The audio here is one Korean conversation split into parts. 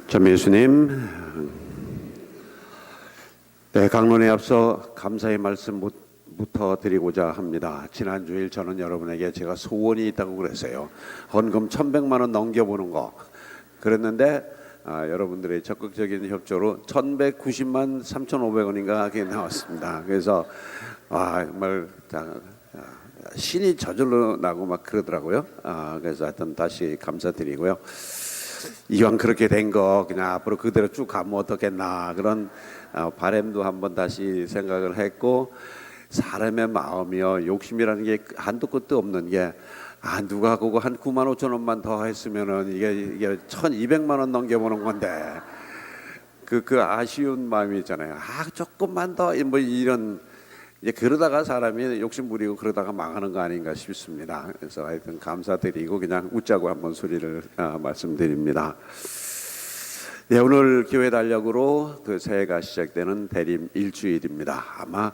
참 예수님, 네, 강론에 앞서 감사의 말씀부터 드리고자 합니다. 지난 주일 저는 여러분에게 제가 소원이 있다고 그랬어요. 헌금 1,100만 원 넘겨보는 거 그랬는데 여러분들의 적극적인 협조로 1,190만 3,500원인가 그게 나왔습니다. 그래서 정말 신이 저절로 나고 막 그러더라고요. 그래서 하여튼 다시 감사드리고요. 이왕 그렇게 된 거 그냥 앞으로 그대로 쭉 가면 어떻겠나 그런 바람도 한번 다시 생각을 했고, 사람의 마음이요, 욕심이라는 게 한도 끝도 없는 게 누가 그거 한 9만 5천 원만 더 했으면은 이게 1,200만 원 넘겨보는 건데 그 아쉬운 마음이 있잖아요. 조금만 더 뭐 이런, 이제 그러다가 사람이 욕심 부리고 그러다가 망하는 거 아닌가 싶습니다. 그래서 하여튼 감사드리고 그냥 웃자고 한번 소리를 말씀드립니다. 네, 오늘 교회 달력으로 그 새해가 시작되는 대림 일주일입니다. 아마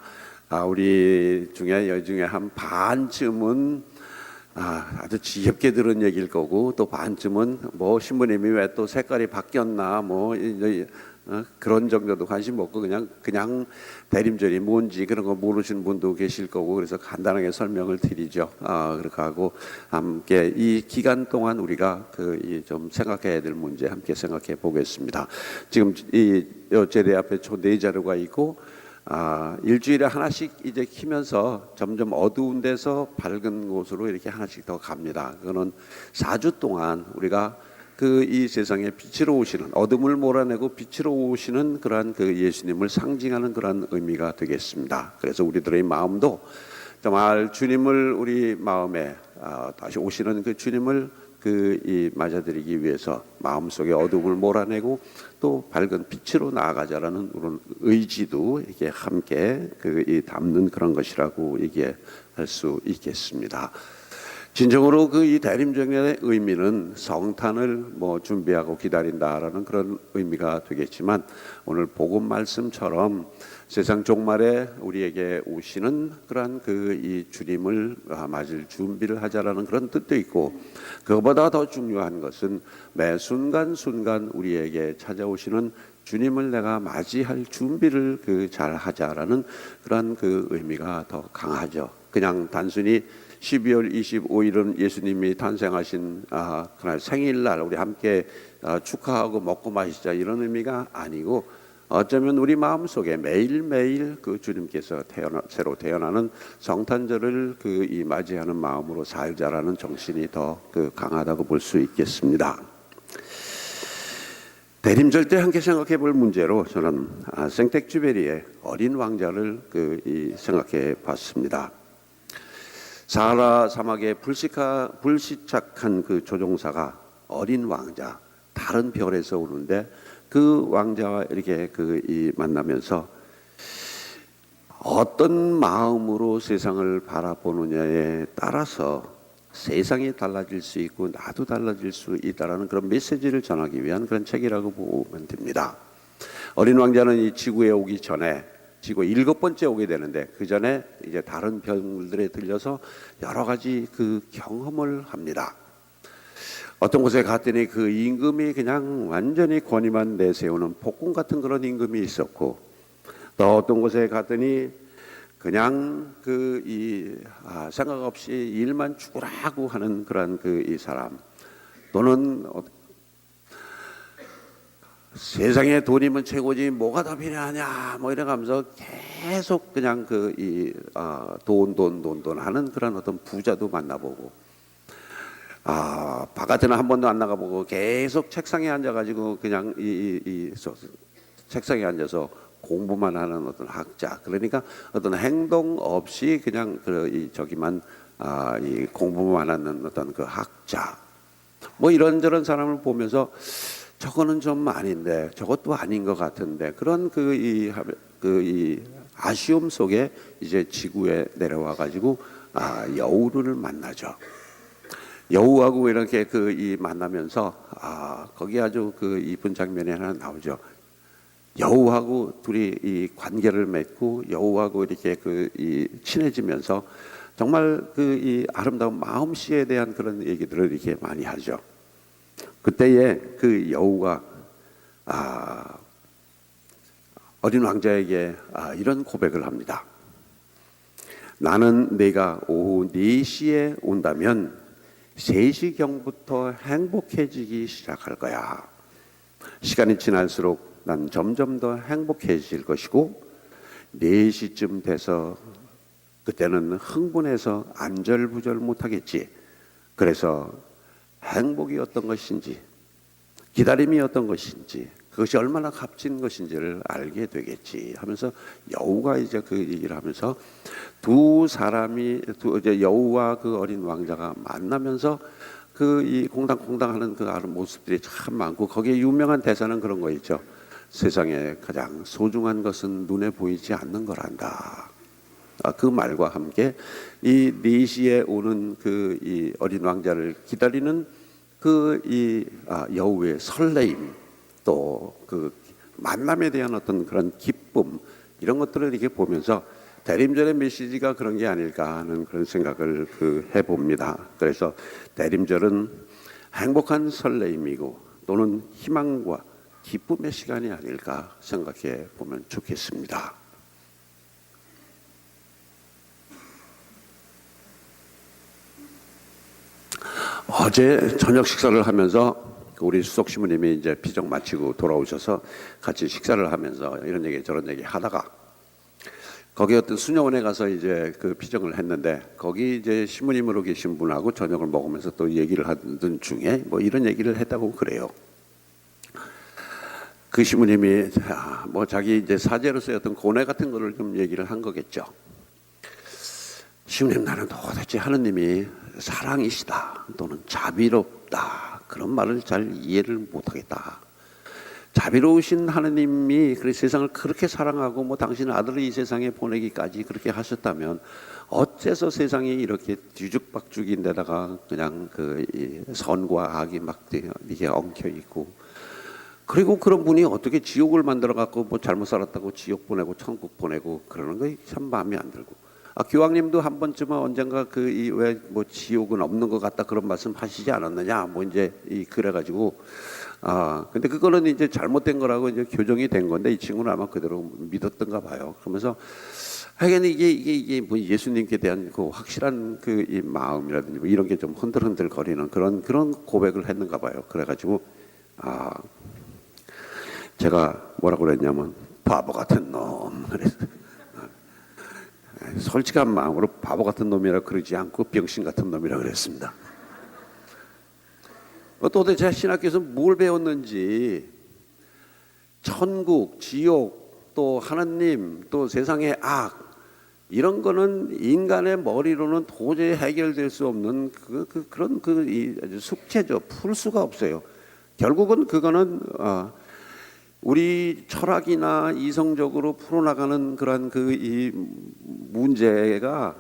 우리 중에 여중에 한 반쯤은 아주 지겹게 들은 얘기일 거고, 또 반쯤은 뭐 신부님이 왜 또 색깔이 바뀌었나 뭐 그런 정도도 관심 없고 그냥 대림절이 뭔지 그런 거 모르시는 분도 계실 거고, 그래서 간단하게 설명을 드리죠. 그렇게 하고 함께 이 기간 동안 우리가 좀 생각해야 될 문제 함께 생각해 보겠습니다. 지금 이 제대 앞에 네 자료가 있고 일주일에 하나씩 이제 키면서 점점 어두운 데서 밝은 곳으로 이렇게 하나씩 더 갑니다. 그거는 4주 동안 우리가 이 세상에 빛으로 오시는, 어둠을 몰아내고 빛으로 오시는 그러한 예수님을 상징하는 그러한 의미가 되겠습니다. 그래서 우리들의 마음도 정말 주님을 우리 마음에 다시 오시는 그 주님을 맞아들이기 위해서 마음속에 어둠을 몰아내고 또 밝은 빛으로 나아가자라는 그런 의지도 이게 함께 담는 그런 것이라고 얘기할 수 있겠습니다. 진정으로 이 대림절의 의미는 성탄을 준비하고 기다린다라는 그런 의미가 되겠지만, 오늘 복음 말씀처럼 세상 종말에 우리에게 오시는 그러한 이 주님을 맞을 준비를 하자라는 그런 뜻도 있고, 그것보다 더 중요한 것은 매 순간순간 우리에게 찾아오시는 주님을 내가 맞이할 준비를 잘 하자라는 그러한 의미가 더 강하죠. 그냥 단순히 12월 25일은 예수님이 탄생하신 그날 생일날 우리 함께 축하하고 먹고 마시자 이런 의미가 아니고, 어쩌면 우리 마음속에 매일매일 주님께서 새로 태어나는 성탄절을 맞이하는 마음으로 살자라는 정신이 더 강하다고 볼 수 있겠습니다. 대림절 때 함께 생각해 볼 문제로 저는 생텍쥐베리의 어린 왕자를 생각해 봤습니다. 사하라 사막에 불시착한 조종사가 어린 왕자, 다른 별에서 오는데 그 왕자와 이렇게 만나면서 어떤 마음으로 세상을 바라보느냐에 따라서 세상이 달라질 수 있고 나도 달라질 수 있다라는 그런 메시지를 전하기 위한 그런 책이라고 보면 됩니다. 어린 왕자는 이 지구에 오기 전에 지구 7번째 오게 되는데, 그 전에 이제 다른 별들에 들려서 여러 가지 경험을 합니다. 어떤 곳에 갔더니 그 임금이 그냥 완전히 권위만 내세우는 폭군 같은 그런 임금이 있었고, 또 어떤 곳에 갔더니 그냥 생각 없이 일만 죽으라고 하는 그런 이 사람, 또는 세상에 돈이면 최고지 뭐가 더 필요하냐 뭐 이래가면서 계속 그냥 돈 하는 그런 어떤 부자도 만나보고, 바깥에는 한 번도 안 나가보고 계속 책상에 앉아가지고 그냥 책상에 앉아서 공부만 하는 어떤 학자, 그러니까 어떤 행동 없이 그냥 저기만 공부만 하는 어떤 학자, 뭐 이런저런 사람을 보면서 저거는 좀 아닌데 저것도 아닌 것 같은데, 그런 이 아쉬움 속에 이제 지구에 내려와 가지고 여우를 만나죠. 여우하고 이렇게 만나면서 거기 아주 이쁜 장면이 하나 나오죠. 여우하고 둘이 이 관계를 맺고 여우하고 이렇게 친해지면서 정말 이 아름다운 마음씨에 대한 그런 얘기들을 이렇게 많이 하죠. 그때에 여우가 어린 왕자에게 이런 고백을 합니다. 나는 내가 오후 4시에 온다면 3시경부터 행복해지기 시작할 거야. 시간이 지날수록 난 점점 더 행복해질 것이고 4시쯤 돼서 그때는 흥분해서 안절부절 못하겠지. 그래서 행복이 어떤 것인지, 기다림이 어떤 것인지, 그것이 얼마나 값진 것인지를 알게 되겠지 하면서 여우가 이제 그 얘기를 하면서 이제 여우와 그 어린 왕자가 만나면서 그 이 콩당콩당하는 그 아름 모습들이 참 많고, 거기에 유명한 대사는 그런 거 있죠. 세상에 가장 소중한 것은 눈에 보이지 않는 거란다. 그 말과 함께 이 4시에 오는 그 이 어린 왕자를 기다리는 그 이 여우의 설레임, 또 그 만남에 대한 어떤 그런 기쁨, 이런 것들을 이렇게 보면서 대림절의 메시지가 그런 게 아닐까 하는 그런 생각을 해봅니다. 그래서 대림절은 행복한 설레임이고 또는 희망과 기쁨의 시간이 아닐까 생각해 보면 좋겠습니다. 어제 저녁 식사를 하면서 우리 수석 시무님이 이제 피정 마치고 돌아오셔서 같이 식사를 하면서 이런 얘기 저런 얘기 하다가 거기 어떤 수녀원에 가서 이제 그 피정을 했는데, 거기 이제 시무님으로 계신 분하고 저녁을 먹으면서 또 얘기를 하던 중에 뭐 이런 얘기를 했다고 그래요. 그 시무님이 뭐 자기 이제 사제로서의 어떤 고뇌 같은 거를 좀 얘기를 한 거겠죠. 시무님, 나는 도대체 하느님이 사랑이시다 또는 자비롭다 그런 말을 잘 이해를 못하겠다. 자비로우신 하느님이 세상을 그렇게 사랑하고 뭐 당신 아들을 이 세상에 보내기까지 그렇게 하셨다면 어째서 세상이 이렇게 뒤죽박죽인데다가 그냥 이 선과 악이 막 이게 엉켜 있고, 그리고 그런 분이 어떻게 지옥을 만들어 갖고 뭐 잘못 살았다고 지옥 보내고 천국 보내고 그러는 거 참 마음에 안 들고. 교황님도 한 번쯤은 언젠가 왜 뭐 지옥은 없는 것 같다 그런 말씀 하시지 않았느냐 뭐 이제 그래가지고 근데 그거는 이제 잘못된 거라고 이제 교정이 된 건데, 이 친구는 아마 그대로 믿었던가 봐요. 그러면서 하여간 이게 뭐 예수님께 대한 그 확실한 이 마음이라든지 뭐 이런 게 좀 흔들흔들 거리는 그런 고백을 했는가 봐요. 그래가지고 제가 뭐라고 그랬냐면 바보 같은 놈 그랬어요. 솔직한 마음으로 바보 같은 놈이라 그러지 않고 병신 같은 놈이라 그랬습니다. 도대체 신학교에서 뭘 배웠는지, 천국, 지옥, 또 하나님, 또 세상의 악, 이런 거는 인간의 머리로는 도저히 해결될 수 없는 그런 숙제죠. 풀 수가 없어요. 결국은 그거는 우리 철학이나 이성적으로 풀어나가는 그런 이 문제가,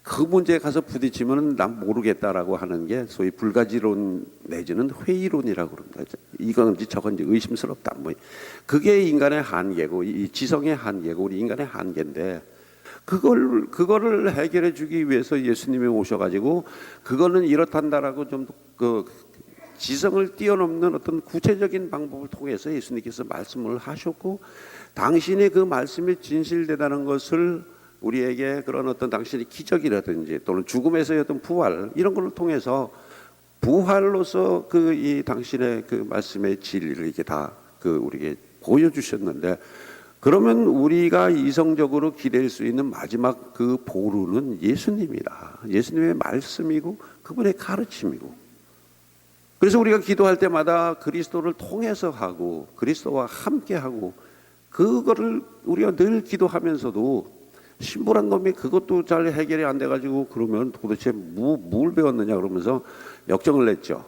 그 문제에 가서 부딪히면 난 모르겠다라고 하는 게 소위 불가지론 내지는 회의론이라고 그럽니다. 이건지 저건지 의심스럽다. 뭐 그게 인간의 한계고, 이 지성의 한계고, 우리 인간의 한계인데, 그거를 해결해 주기 위해서 예수님이 오셔가지고 그거는 이렇단다라고 좀 지성을 뛰어넘는 어떤 구체적인 방법을 통해서 예수님께서 말씀을 하셨고, 당신의 그 말씀이 진실되다는 것을 우리에게 그런 어떤 당신의 기적이라든지 또는 죽음에서의 어떤 부활, 이런 것을 통해서 부활로서 이 당신의 그 말씀의 진리를 이렇게 다 우리에게 보여주셨는데, 그러면 우리가 이성적으로 기댈 수 있는 마지막 그 보루는 예수님이다. 예수님의 말씀이고 그분의 가르침이고. 그래서 우리가 기도할 때마다 그리스도를 통해서 하고 그리스도와 함께 하고, 그거를 우리가 늘 기도하면서도 신부란 놈이 그것도 잘 해결이 안 돼가지고 그러면 도대체 뭘 배웠느냐 그러면서 역정을 냈죠.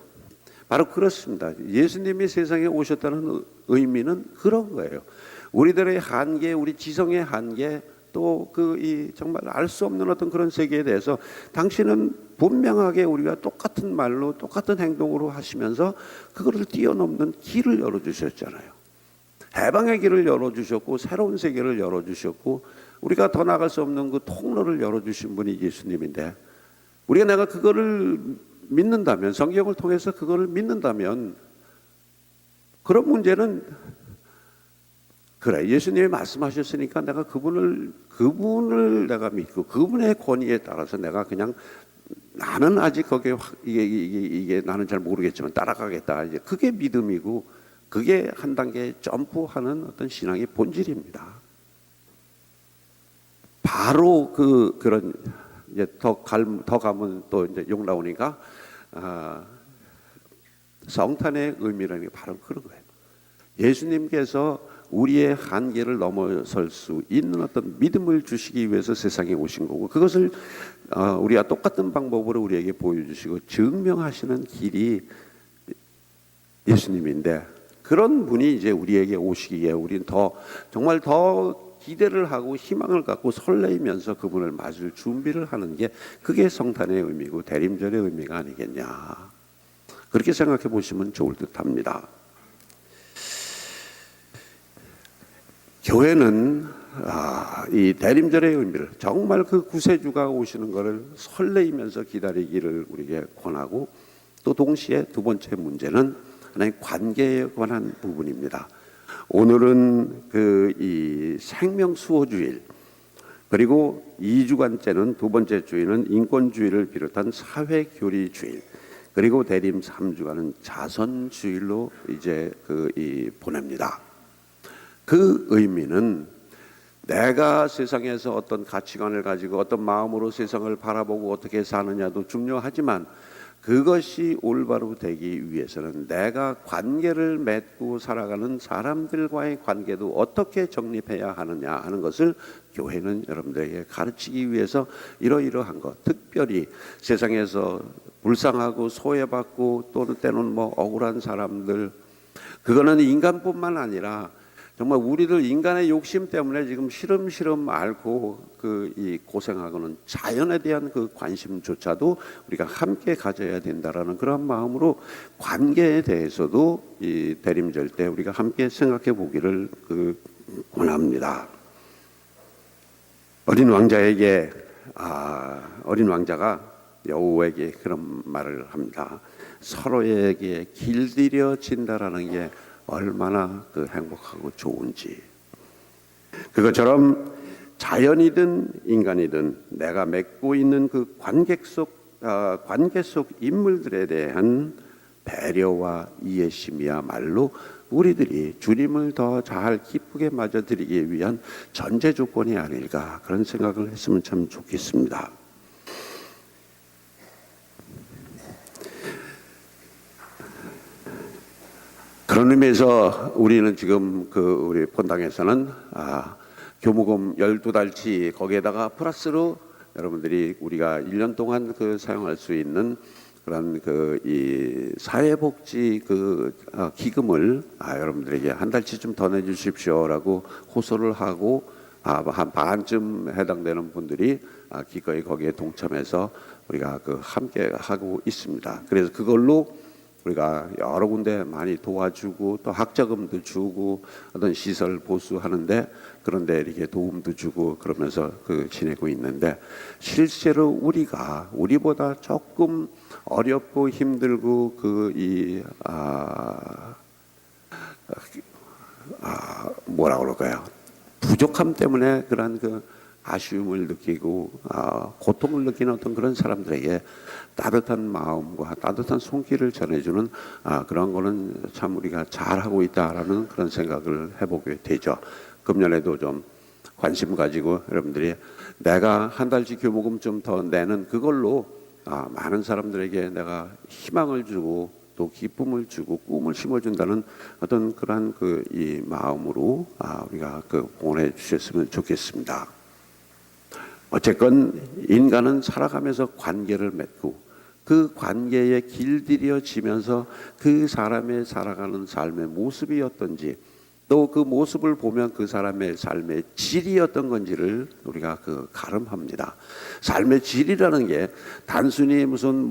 바로 그렇습니다. 예수님이 세상에 오셨다는 의미는 그런 거예요. 우리들의 한계, 우리 지성의 한계, 또 정말 알 수 없는 어떤 그런 세계에 대해서 당신은 분명하게 우리가 똑같은 말로 똑같은 행동으로 하시면서 그거를 뛰어넘는 길을 열어주셨잖아요. 해방의 길을 열어주셨고 새로운 세계를 열어주셨고, 우리가 더 나갈 수 없는 그 통로를 열어주신 분이 예수님인데, 내가 그거를 믿는다면, 성경을 통해서 그거를 믿는다면, 그런 문제는 그래, 예수님이 말씀하셨으니까 내가 그분을 내가 믿고 그분의 권위에 따라서 내가 그냥 나는 아직 거기에 이게 나는 잘 모르겠지만 따라가겠다. 이제 그게 믿음이고 그게 한 단계 점프하는 어떤 신앙의 본질입니다. 바로 그런 이제 더 가면 또 이제 욕 나오니까 성탄의 의미라는 게 바로 그런 거예요. 예수님께서 우리의 한계를 넘어설 수 있는 어떤 믿음을 주시기 위해서 세상에 오신 거고, 그것을 우리가 똑같은 방법으로 우리에게 보여주시고 증명하시는 길이 예수님인데, 그런 분이 이제 우리에게 오시기에 우리는 정말 더 기대를 하고 희망을 갖고 설레이면서 그분을 맞을 준비를 하는 게 그게 성탄의 의미고 대림절의 의미가 아니겠냐, 그렇게 생각해 보시면 좋을 듯합니다. 교회는 이 대림절의 의미를 정말 그 구세주가 오시는 것을 설레이면서 기다리기를 우리에게 권하고, 또 동시에 두 번째 문제는 하나의 관계에 관한 부분입니다. 오늘은 이 생명수호주일, 그리고 2주간째는 두 번째 주일은 인권주의를 비롯한 사회교리주일, 그리고 대림 3주간은 자선주일로 이제 보냅니다. 그 의미는 내가 세상에서 어떤 가치관을 가지고 어떤 마음으로 세상을 바라보고 어떻게 사느냐도 중요하지만, 그것이 올바로 되기 위해서는 내가 관계를 맺고 살아가는 사람들과의 관계도 어떻게 정립해야 하느냐 하는 것을 교회는 여러분들에게 가르치기 위해서 이러이러한 것, 특별히 세상에서 불쌍하고 소외받고 또는 때로는 억울한 사람들, 그거는 인간뿐만 아니라 정말 우리들 인간의 욕심 때문에 지금 시름시름 앓고 이 고생하고는 자연에 대한 그 관심조차도 우리가 함께 가져야 된다라는 그런 마음으로 관계에 대해서도 이 대림절 때 우리가 함께 생각해 보기를 권합니다. 어린 왕자가 여우에게 그런 말을 합니다. 서로에게 길들여진다라는 게 얼마나 행복하고 좋은지. 그것처럼 자연이든 인간이든 내가 맺고 있는 그 관계 속 인물들에 대한 배려와 이해심이야말로 우리들이 주님을 더 잘 기쁘게 맞아드리기 위한 전제 조건이 아닐까, 그런 생각을 했으면 참 좋겠습니다. 그런 의미에서 우리는 지금 우리 본당에서는 교무금 12달치 거기에다가 플러스로 여러분들이 우리가 1년 동안 사용할 수 있는 그런 이 사회복지 기금을 여러분들에게 한 달치 좀 더 내주십시오라고 호소를 하고, 한 반쯤 해당되는 분들이 기꺼이 거기에 동참해서 우리가 함께 하고 있습니다. 그래서 그걸로 우리가 여러 군데 많이 도와주고 또 학자금도 주고 어떤 시설 보수하는데 그런데 이렇게 도움도 주고 그러면서 지내고 있는데, 실제로 우리보다 조금 어렵고 힘들고 뭐라 그럴까요? 부족함 때문에 그런 아쉬움을 느끼고 고통을 느끼는 어떤 그런 사람들에게 따뜻한 마음과 따뜻한 손길을 전해주는 그런 거는 참 우리가 잘하고 있다라는 그런 생각을 해보게 되죠. 금년에도 좀 관심 가지고 여러분들이 내가 한 달치 교무금 좀 더 내는 그걸로 많은 사람들에게 내가 희망을 주고 또 기쁨을 주고 꿈을 심어준다는 어떤 그런 이 마음으로 우리가 보내주셨으면 좋겠습니다. 어쨌건 인간은 살아가면서 관계를 맺고 그 관계에 길들여지면서 그 사람의 살아가는 삶의 모습이 어떤지, 또 그 모습을 보면 그 사람의 삶의 질이 어떤 건지를 우리가 가름합니다. 삶의 질이라는 게 단순히 무슨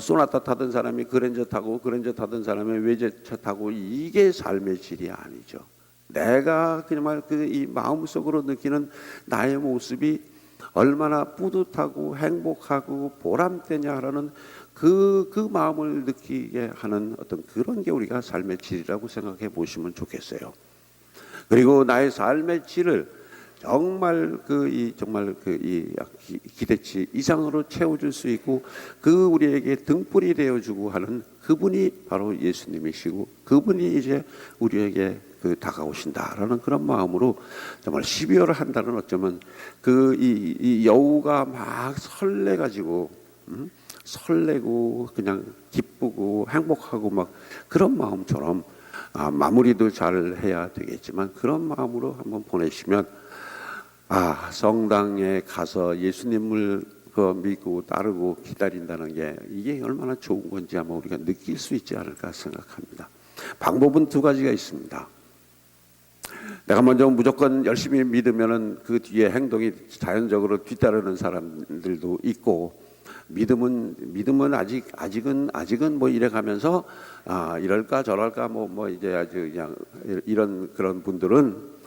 소나타 타던 사람이 그랜저 타던 사람이 외제차 타고 이게 삶의 질이 아니죠. 내가 정말 이 마음속으로 느끼는 나의 모습이 얼마나 뿌듯하고 행복하고 보람되냐라는 그 마음을 느끼게 하는 어떤 그런 게 우리가 삶의 질이라고 생각해 보시면 좋겠어요. 그리고 나의 삶의 질을 정말 기대치 이상으로 채워줄 수 있고 그 우리에게 등불이 되어주고 하는 그분이 바로 예수님이시고 그분이 이제 우리에게 다가오신다라는 그런 마음으로 정말 12월을 한 달은 어쩌면 이 여우가 막 설레가지고 설레고 그냥 기쁘고 행복하고 막 그런 마음처럼 마무리도 잘 해야 되겠지만 그런 마음으로 한번 보내시면 성당에 가서 예수님을 믿고 따르고 기다린다는 게 이게 얼마나 좋은 건지 아마 우리가 느낄 수 있지 않을까 생각합니다. 방법은 두 가지가 있습니다. 내가 먼저 무조건 열심히 믿으면은 그 뒤에 행동이 자연적으로 뒤따르는 사람들도 있고 믿음은 아직은 뭐 이래 가면서 이럴까 저럴까 뭐 이제 아주 그냥 이런 그런 분들은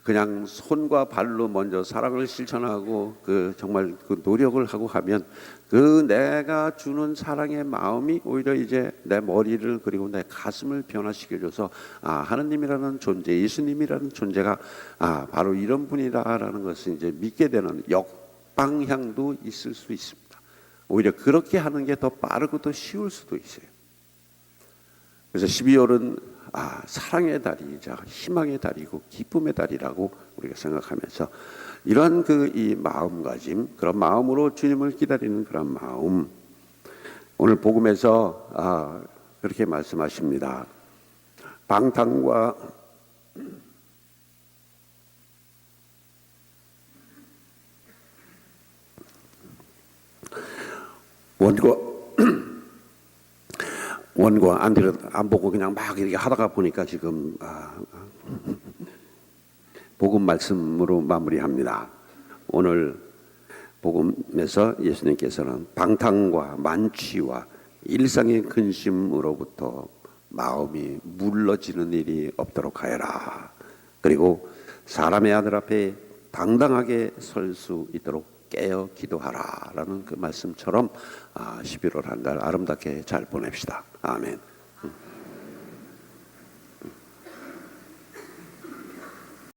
그냥 손과 발로 먼저 사랑을 실천하고 정말 노력을 하고 하면 내가 주는 사랑의 마음이 오히려 이제 내 머리를 그리고 내 가슴을 변화시켜줘서 하느님이라는 존재, 예수님이라는 존재가 바로 이런 분이다라는 것을 이제 믿게 되는 역방향도 있을 수 있습니다. 오히려 그렇게 하는 게 더 빠르고 더 쉬울 수도 있어요. 그래서 12월은 사랑의 달이자 희망의 달이고 기쁨의 달이라고 우리가 생각하면서 이런 이 마음가짐, 그런 마음으로 주님을 기다리는 그런 마음, 오늘 복음에서 그렇게 말씀하십니다. 방탕과 원고 안 보고 그냥 막 이렇게 하다가 보니까 지금 복음 말씀으로 마무리합니다. 오늘 복음에서 예수님께서는 방탕과 만취와 일상의 근심으로부터 마음이 물러지는 일이 없도록 하여라. 그리고 사람의 아들 앞에 당당하게 설 수 있도록 깨어 기도하라 라는 그 말씀처럼 11월 한 달 아름답게 잘 보냅시다. 아멘.